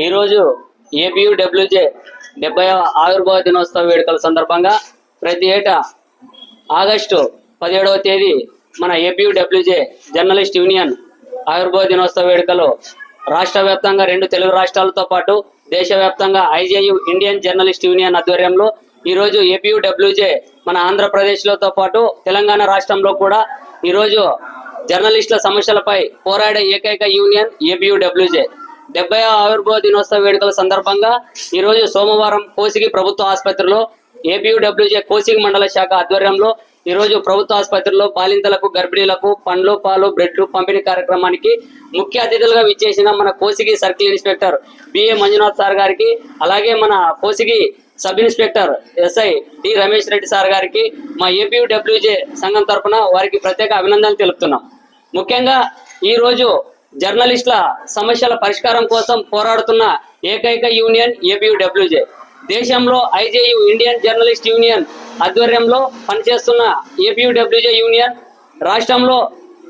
ఈరోజు ఏపీయూడబ్ల్యూజే 70వ ఆవిర్భావ దినోత్సవ వేడుకల సందర్భంగా ప్రతి ఏటా ఆగస్టు 17వ తేదీ మన ఏపీయూడబ్ల్యూజే జర్నలిస్ట్ యూనియన్ ఆవిర్భావ దినోత్సవ వేడుకలు రాష్ట్ర వ్యాప్తంగా 2 తెలుగు రాష్ట్రాలతో పాటు దేశవ్యాప్తంగా ఐజేయు ఇండియన్ జర్నలిస్ట్ యూనియన్ ఆధ్వర్యంలో ఈరోజు ఏపీయూడబ్ల్యూజే మన ఆంధ్రప్రదేశ్లతో పాటు తెలంగాణ రాష్ట్రంలో కూడా ఈరోజు జర్నలిస్టుల సమస్యలపై పోరాడే ఏకైక యూనియన్ ఏపీయూడబ్ల్యూజే 70వ ఆవిర్భావ దినోత్సవ వేడుకల సందర్భంగా ఈరోజు సోమవారం కోసిగి ప్రభుత్వ ఆసుపత్రిలో ఏపీయూడబ్ల్యూజే కోసిగి మండల శాఖ ఆధ్వర్యంలో ఈరోజు ప్రభుత్వ ఆసుపత్రిలో బాలింతలకు గర్భిణీలకు పండ్లు పాలు బ్రెడ్లు పంపిణీ కార్యక్రమానికి ముఖ్య అతిథులుగా విచ్చేసిన మన Kosigi circle inspector B A Manjunath sir గారికి, అలాగే మన Kosigi sub inspector SI T Ramesh Reddy sir గారికి మా ఏపీయూడబ్ల్యూజే సంఘం తరఫున వారికి ప్రత్యేక అభినందనలు తెలుపుతున్నాం. ముఖ్యంగా ఈరోజు జర్నలిస్టుల సమస్యల పరిష్కారం కోసం పోరాడుతున్న ఏకైక యూనియన్ ఏపీయూడబ్ల్యూజే. దేశంలో ఐజేయు ఇండియన్ జర్నలిస్ట్ యూనియన్ ఆధ్వర్యంలో పనిచేస్తున్న ఏపీయూడబ్ల్యూజే యూనియన్ రాష్ట్రంలో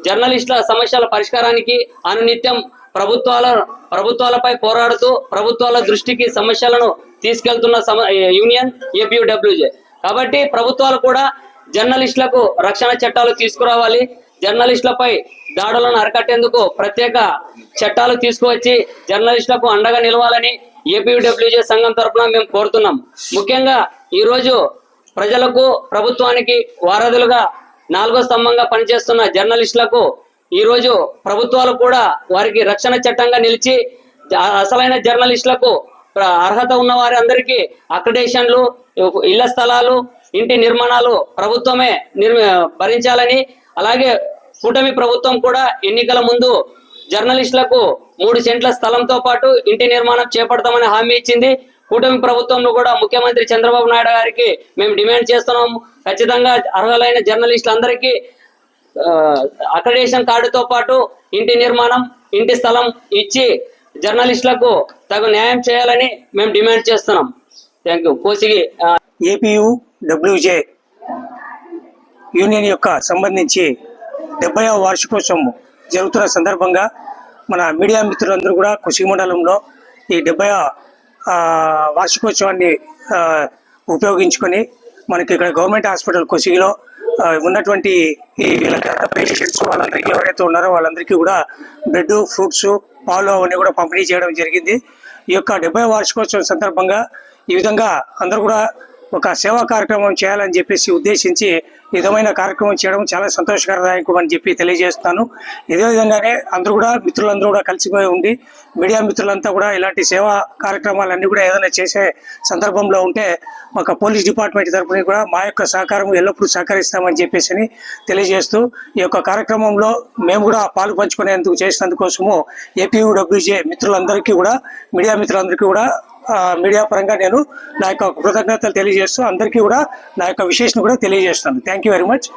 జర్నలిస్టుల సమస్యల పరిష్కారానికి అనునిత్యం ప్రభుత్వాలపై పోరాడుతూ ప్రభుత్వాల దృష్టికి సమస్యలను తీసుకెళ్తున్న యూనియన్ ఏపీయూడబ్ల్యూజే. కాబట్టి ప్రభుత్వాలు కూడా జర్నలిస్టులకు రక్షణ చట్టాలు తీసుకురావాలి, జర్నలిస్టులపై దాడులను అరికట్టేందుకు ప్రత్యేక చట్టాలు తీసుకువచ్చి జర్నలిస్టులకు అండగా నిలవాలని ఏపీయూడబ్ల్యూజే సంఘం తరఫున మేము కోరుతున్నాం. ముఖ్యంగా ఈరోజు ప్రజలకు ప్రభుత్వానికి వారధులుగా 4వ స్తంభంగా పనిచేస్తున్న జర్నలిస్టులకు ఈరోజు ప్రభుత్వాలు కూడా వారికి రక్షణ చట్టంగా నిలిచి అసలైన జర్నలిస్టులకు అర్హత ఉన్న వారి అందరికీ అక్రిడేషన్లు, ఇళ్ల స్థలాలు, ఇంటి నిర్మాణాలు ప్రభుత్వమే భరించాలని, అలాగే కూటమి ప్రభుత్వం కూడా ఎన్నికల ముందు జర్నలిస్టులకు 3 సెంట్ల స్థలంతో పాటు ఇంటి నిర్మాణం చేపడతామని హామీ ఇచ్చింది. కూటమి ప్రభుత్వంలో కూడా ముఖ్యమంత్రి చంద్రబాబు నాయుడు గారికి మేము డిమాండ్ చేస్తున్నాము. ఖచ్చితంగా అర్హులైన జర్నలిస్టులందరికీ అక్రిడేషన్ కార్డుతో పాటు ఇంటి నిర్మాణం, ఇంటి స్థలం ఇచ్చి జర్నలిస్టులకు తగు న్యాయం చేయాలని మేము డిమాండ్ చేస్తున్నాం. Thank you. Kosigi APUWJ union యొక్క సంబంధించి 70వ వార్షికోత్సవం జరుగుతున్న సందర్భంగా మన మీడియా మిత్రులందరూ కూడా కోసిగి మండలంలో ఈ 70వ వార్షికోత్సవాన్ని ఉపయోగించుకొని మనకి ఇక్కడ గవర్నమెంట్ హాస్పిటల్ కోసిగిలో ఉన్నటువంటి ఈ పేషెంట్స్ వాళ్ళందరికీ ఎవరైతే ఉన్నారో వాళ్ళందరికీ కూడా బ్రెడ్, ఫ్రూట్స్, పాలు అవన్నీ కూడా పంపిణీ చేయడం జరిగింది. ఈ యొక్క 70వ వార్షికోత్సవం సందర్భంగా ఈ విధంగా అందరూ కూడా ఒక సేవా కార్యక్రమం చేయాలని చెప్పేసి ఉద్దేశించి ఈ విధమైన కార్యక్రమం చేయడం చాలా సంతోషకరదాయకం అని చెప్పి తెలియజేస్తున్నాను. ఇదే విధంగానే అందరూ కూడా మిత్రులందరూ కూడా కలిసిపోయి ఉండి మీడియా మిత్రులంతా కూడా ఇలాంటి సేవా కార్యక్రమాలన్నీ కూడా ఏదైనా చేసే సందర్భంలో ఉంటే ఒక పోలీస్ డిపార్ట్మెంట్ తరఫున కూడా మా యొక్క సహకారం ఎల్లప్పుడూ సహకరిస్తామని చెప్పేసి తెలియజేస్తూ ఈ యొక్క కార్యక్రమంలో మేము కూడా పాలు పంచుకునేందుకు చేసినందుకోసము ఏపీయూడబ్ల్యూజే మిత్రులందరికీ కూడా మీడియా మిత్రులందరికీ కూడా మీడియా పరంగా నేను నా యొక్క కృతజ్ఞతలు తెలియజేస్తూ అందరికీ కూడా నా యొక్క విశేషం కూడా తెలియజేస్తాను. Thank you very much.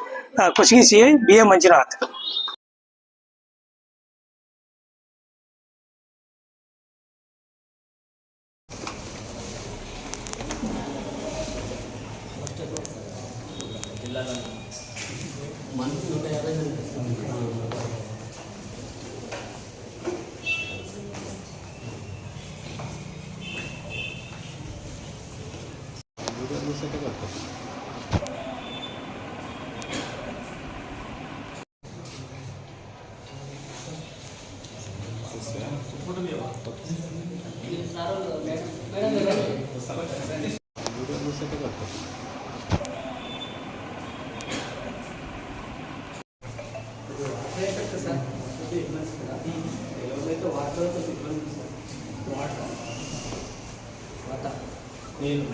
Kosigi CI B A Manjunath. నీళ్ళు